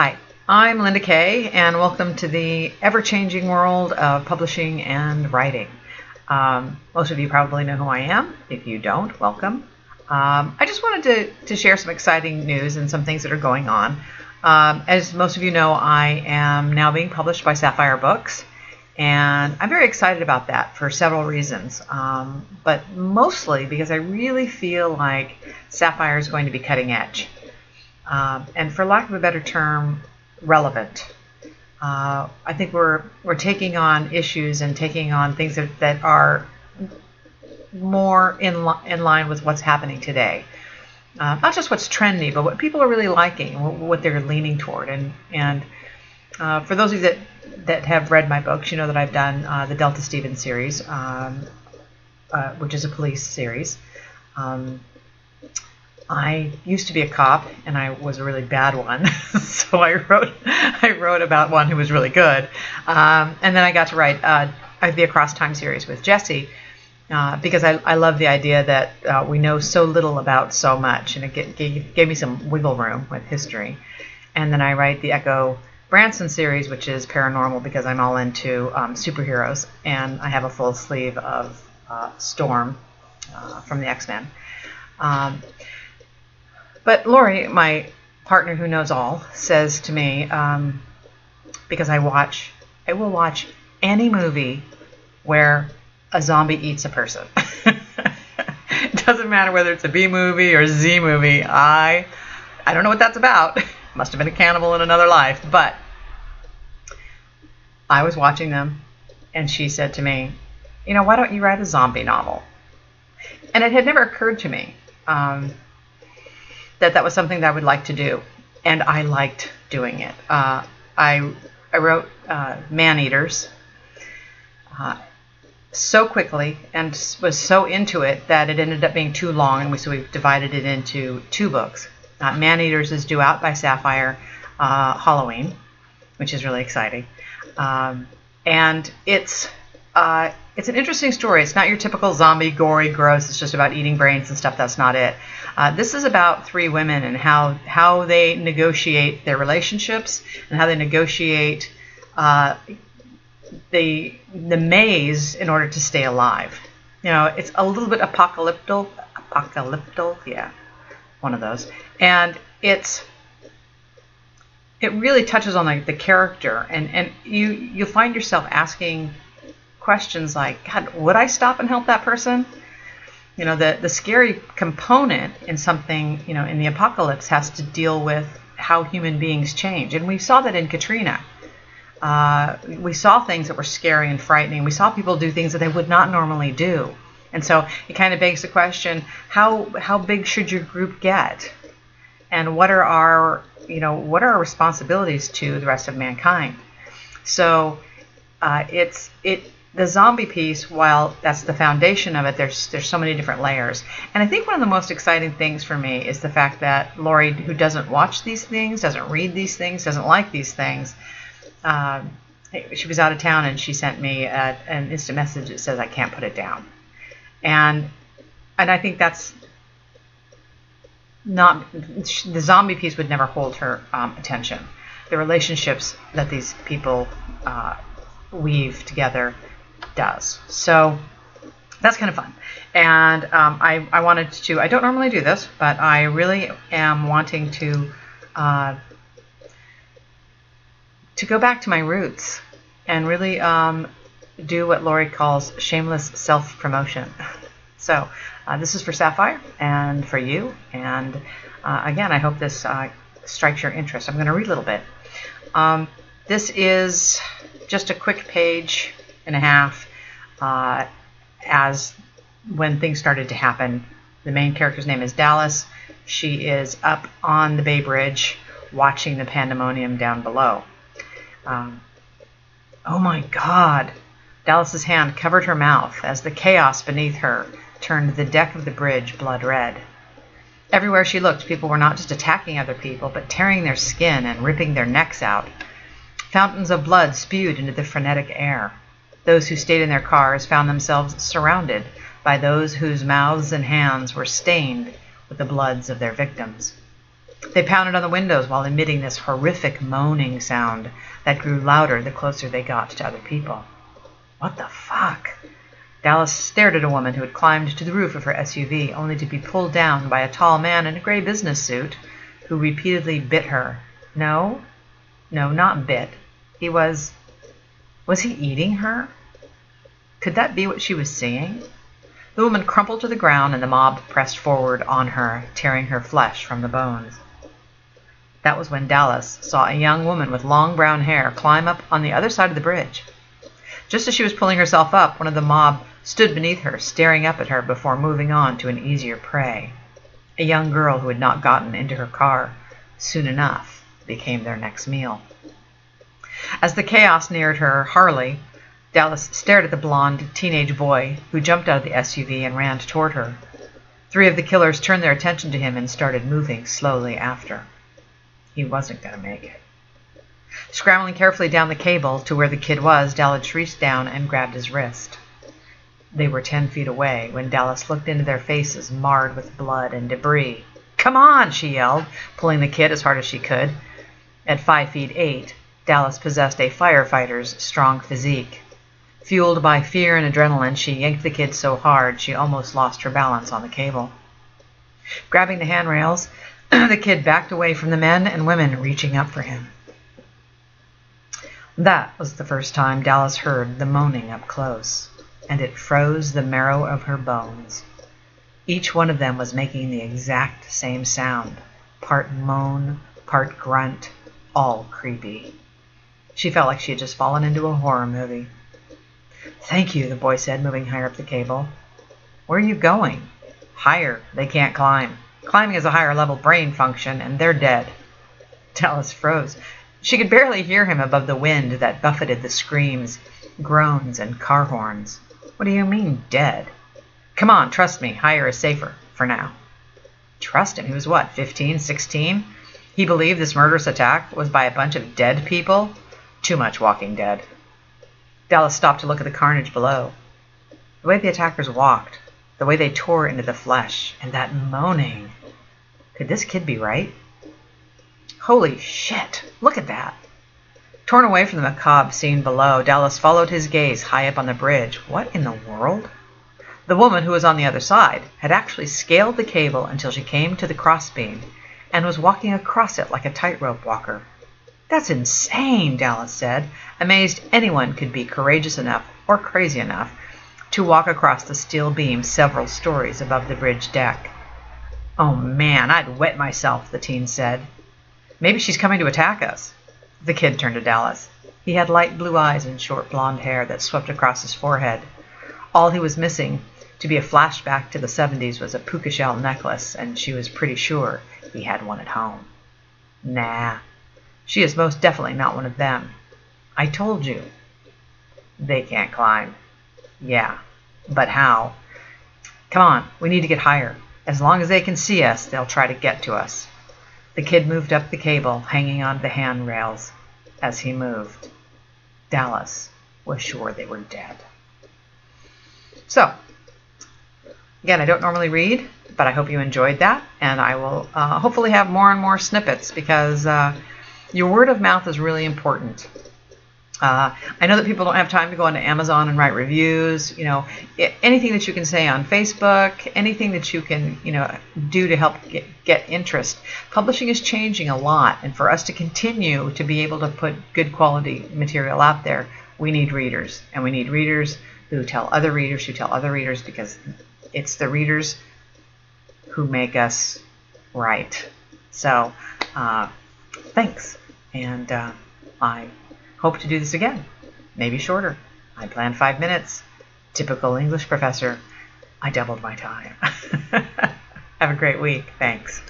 Hi, I'm Linda Kay, and welcome to the ever-changing world of publishing and writing. Most of you probably know who I am. If you don't, welcome. I just wanted to share some exciting news and some things that are going on. As most of you know, I am now being published by Sapphire Books, and I'm very excited about that for several reasons, but mostly because I really feel like Sapphire is going to be cutting edge. And for lack of a better term, relevant. I think we're taking on issues and taking on things that are more in line with what's happening today. Not just what's trendy, but what people are really liking, what they're leaning toward. And for those of you that have read my books, you know that I've done the Delta Stevens series, which is a police series. I used to be a cop, and I was a really bad one, so I wrote about one who was really good, and then I got to write the Across Time series with Jesse, because I love the idea that we know so little about so much, and it gave me some wiggle room with history. And then I write the Echo Branson series, which is paranormal, because I'm all into superheroes, and I have a full sleeve of Storm from the X-Men. But Lori, my partner who knows all, says to me, because I will watch any movie where a zombie eats a person. It doesn't matter whether it's a B movie or a Z movie. I don't know what that's about. Must have been a cannibal in another life. But I was watching them, and she said to me, you know, why don't you write a zombie novel? And it had never occurred to me that was something that I would like to do, and I liked doing it. I wrote Man-Eaters so quickly and was so into it that it ended up being too long, and so we've divided it into two books. Man-Eaters is due out by Sapphire Halloween, which is really exciting, and it's an interesting story. It's not your typical zombie, gory, gross. It's just about eating brains and stuff. That's not it. This is about three women and how they negotiate their relationships and how they negotiate the maze in order to stay alive. You know, it's a little bit apocalyptic, yeah, one of those. And it really touches on the character, and you find yourself asking questions like, God, would I stop and help that person? You know, the scary component in something, you know, in the apocalypse has to deal with how human beings change. And we saw that in Katrina. We saw things that were scary and frightening. We saw people do things that they would not normally do. And so it kind of begs the question, how big should your group get? And what are our responsibilities to the rest of mankind? So the zombie piece, while that's the foundation of it, there's so many different layers. And I think one of the most exciting things for me is the fact that Lori, who doesn't watch these things, doesn't read these things, doesn't like these things, she was out of town and she sent me an instant message that says, I can't put it down. And I think that's not, the zombie piece would never hold her attention. The relationships that these people weave together does. So that's kind of fun. And I wanted to, I don't normally do this, but I really am wanting to go back to my roots and really do what Lori calls shameless self-promotion. So this is for Sapphire and for you. And again, I hope this strikes your interest. I'm going to read a little bit. This is just a quick page and a half as when things started to happen. The main character's name is Dallas. She is up on the Bay Bridge watching the pandemonium down below. Oh my God! Dallas's hand covered her mouth as the chaos beneath her turned the deck of the bridge blood red. Everywhere she looked, people were not just attacking other people, but tearing their skin and ripping their necks out. Fountains of blood spewed into the frenetic air. Those who stayed in their cars found themselves surrounded by those whose mouths and hands were stained with the bloods of their victims. They pounded on the windows while emitting this horrific moaning sound that grew louder the closer they got to other people. What the fuck? Dallas stared at a woman who had climbed to the roof of her SUV only to be pulled down by a tall man in a gray business suit who repeatedly bit her. No, not bit. Was he eating her? Could that be what she was seeing? The woman crumpled to the ground and the mob pressed forward on her, tearing her flesh from the bones. That was when Dallas saw a young woman with long brown hair climb up on the other side of the bridge. Just as she was pulling herself up, one of the mob stood beneath her, staring up at her before moving on to an easier prey. A young girl who had not gotten into her car soon enough became their next meal. As the chaos neared her Harley, Dallas stared at the blonde teenage boy who jumped out of the SUV and ran toward her. 3 of the killers turned their attention to him and started moving slowly after. He wasn't going to make it. Scrambling carefully down the cable to where the kid was, Dallas reached down and grabbed his wrist. They were 10 feet away when Dallas looked into their faces, marred with blood and debris. "Come on," she yelled, pulling the kid as hard as she could. At 5'8", Dallas possessed a firefighter's strong physique. Fueled by fear and adrenaline, she yanked the kid so hard she almost lost her balance on the cable. Grabbing the handrails, the kid backed away from the men and women reaching up for him. That was the first time Dallas heard the moaning up close, and it froze the marrow of her bones. Each one of them was making the exact same sound, part moan, part grunt, all creepy. She felt like she had just fallen into a horror movie. "Thank you," the boy said, moving higher up the cable. "Where are you going?" "Higher. They can't climb. Climbing is a higher level brain function, and they're dead." Dallas froze. She could barely hear him above the wind that buffeted the screams, groans, and car horns. "What do you mean, dead?" "Come on, trust me. Higher is safer, for now." Trust him? He was what, 15, 16? He believed this murderous attack was by a bunch of dead people? Too much Walking Dead. Dallas stopped to look at the carnage below. The way the attackers walked, the way they tore into the flesh, and that moaning. Could this kid be right? Holy shit, look at that. Torn away from the macabre scene below, Dallas followed his gaze high up on the bridge. What in the world? The woman who was on the other side had actually scaled the cable until she came to the crossbeam and was walking across it like a tightrope walker. "That's insane," Dallas said, amazed anyone could be courageous enough or crazy enough to walk across the steel beam several stories above the bridge deck. "Oh man, I'd wet myself," the teen said. "Maybe she's coming to attack us." The kid turned to Dallas. He had light blue eyes and short blonde hair that swept across his forehead. All he was missing to be a flashback to the 70s was a puka shell necklace, and she was pretty sure he had one at home. "Nah, she is most definitely not one of them. I told you. They can't climb." "Yeah, but how?" "Come on, we need to get higher. As long as they can see us, they'll try to get to us." The kid moved up the cable, hanging onto the handrails. As he moved, Dallas was sure they were dead. So, again, I don't normally read, but I hope you enjoyed that, and I will hopefully have more and more snippets because your word of mouth is really important. I know that people don't have time to go onto Amazon and write reviews. Anything that you can say on Facebook, anything that you can, do to help get interest. Publishing is changing a lot, and for us to continue to be able to put good quality material out there, we need readers, and we need readers who tell other readers who tell other readers, because it's the readers who make us write. So, thanks, and I hope to do this again, maybe shorter. I planned 5 minutes. Typical English professor. I doubled my time. Have a great week. Thanks.